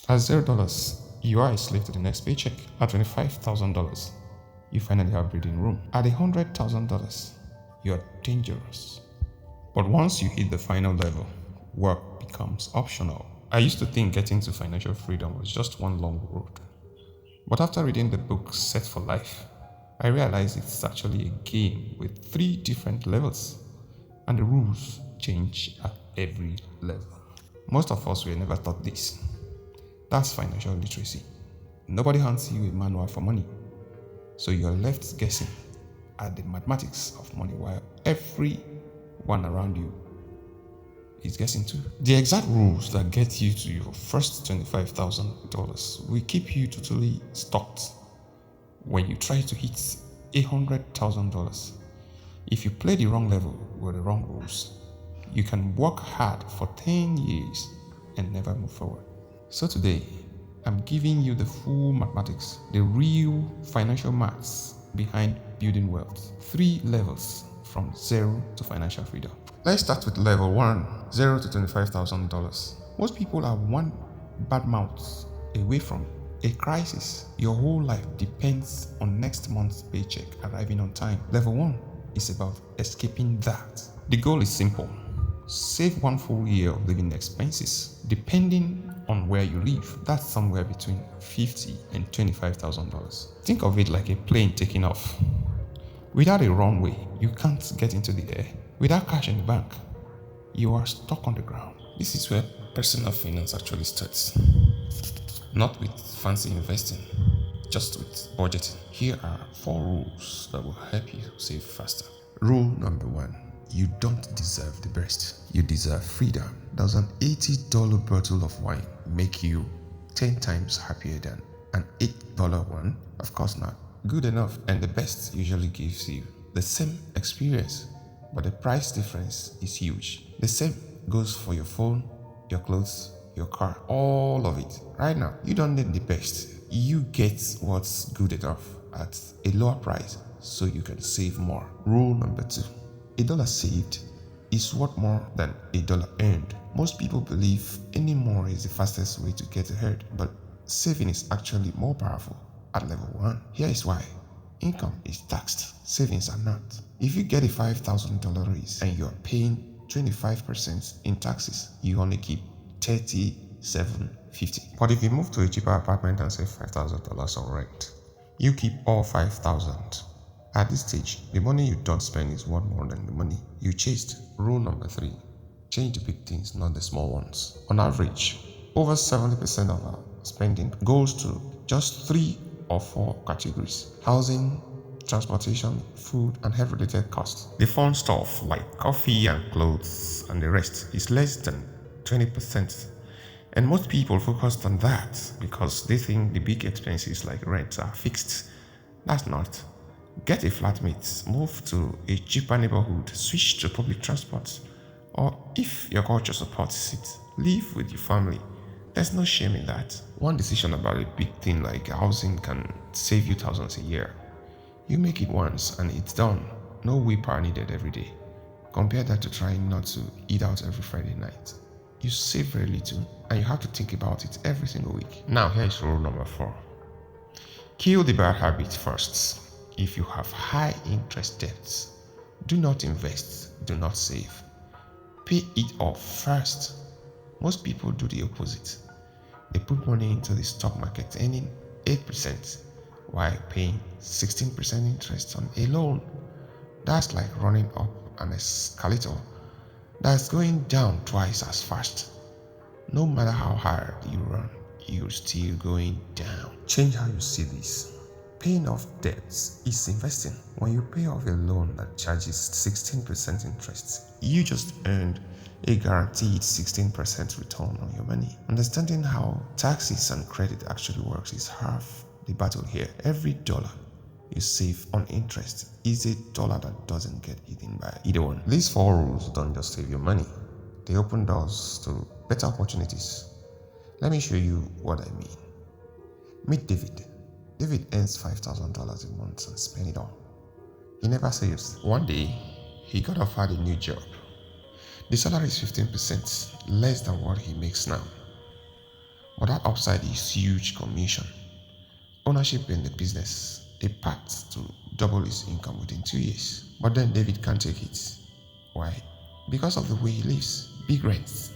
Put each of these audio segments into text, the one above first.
At $0, you are a slave to the next paycheck. At $25,000, you finally have breathing room. At $100,000, you are dangerous. But once you hit the final level, work becomes optional. I used to think getting to financial freedom was just one long road. But after reading the book Set for Life, I realized it's actually a game with 3 different levels, and the rules change at every level. Most of us were never taught this. That's financial literacy. Nobody hands you a manual for money, so you're left guessing at the mathematics of money while everyone around you is guessing too. The exact rules that get you to your first $25,000 will keep you totally stuck when you try to hit $100,000. If you play the wrong level with the wrong rules, you can work hard for 10 years and never move forward. So today, I'm giving you the full mathematics, the real financial maths behind building wealth. 3 levels from zero to financial freedom. Let's start with level 1, $0 to $25,000. Most people are one bad mouth away from a crisis. Your whole life depends on next month's paycheck arriving on time. Level 1 is about escaping that. The goal is simple. Save 1 full year of living expenses. Depending on where you live, that's somewhere between $50,000 and $25,000. Think of it like a plane taking off. Without a runway, you can't get into the air. Without cash in the bank, you are stuck on the ground. This is where personal finance actually starts. Not with fancy investing, just with budgeting. Here are 4 rules that will help you save faster. Rule number 1. You don't deserve the best. You deserve freedom. Does an $80 bottle of wine make you 10 times happier than an $8 one? Of course not. Good enough and the best usually gives you the same experience, but the price difference is huge. The same goes for your phone, your clothes, your car, all of it. Right now, you don't need the best. You get what's good enough at a lower price so you can save more. Rule number 2. $1 saved is worth more than $1 earned. Most people believe any more is the fastest way to get ahead, but saving is actually more powerful at level 1. Here is why. Income is taxed, savings are not. If you get a $5,000 raise and you are paying 25% in taxes, you only keep $37.50. But if you move to a cheaper apartment and save $5,000 on rent, you keep all $5,000. At this stage, the money you don't spend is worth more than the money you chased. Rule number 3. Change the big things, not the small ones. On average, over 70% of our spending goes to just 3 or 4 categories: housing, transportation, food, and health-related costs. The fun stuff like coffee and clothes and the rest is less than 20%. And most people focus on that because they think the big expenses like rent are fixed. That's not. Get a flatmate, move to a cheaper neighborhood, switch to public transport, or if your culture supports it, live with your family. There's no shame in that. One decision about a big thing like housing can save you thousands a year. You make it once and it's done. No willpower needed every day. Compare that to trying not to eat out every Friday night. You save very little and you have to think about it every single week. Now here's rule number 4. Kill the bad habit first. If you have high interest debts, do not invest, do not save. Pay it off first. Most people do the opposite. They put money into the stock market earning 8% while paying 16% interest on a loan. That's like running up an escalator that's going down twice as fast. No matter how hard you run, you're still going down. Change how you see this. Paying off debts is investing. When you pay off a loan that charges 16% interest, you just earned a guaranteed 16% return on your money. Understanding how taxes and credit actually works is half the battle here. Every dollar you save on interest is a dollar that doesn't get eaten by either one. These 4 rules don't just save your money, they open doors to better opportunities. Let me show you what I mean. Meet David. David earns $5,000 a month and spends it all. He never saves. One day, he got offered a new job. The salary is 15% less than what he makes now. But that upside is huge commission, ownership in the business, a path to double his income within 2 years. But then David can't take it. Why? Because of the way he lives. Big rents,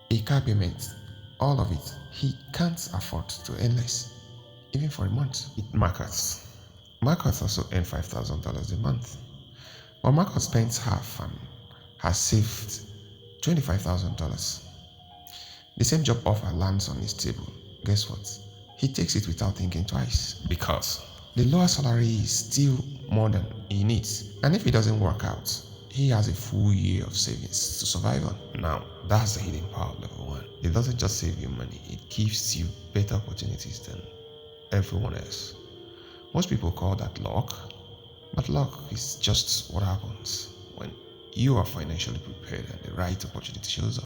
a car payment, all of it. He can't afford to earn less, even for a month. Marcus also earned $5,000 a month. But Marcus spends half and has saved $25,000. The same job offer lands on his table. Guess what? He takes it without thinking twice because the lower salary is still more than he needs. And if it doesn't work out, he has a full year of savings to survive on. Now, that's the hidden power of level 1. It doesn't just save you money, it gives you better opportunities than everyone else. Most people call that luck, but luck is just what happens when you are financially prepared and the right opportunity shows up.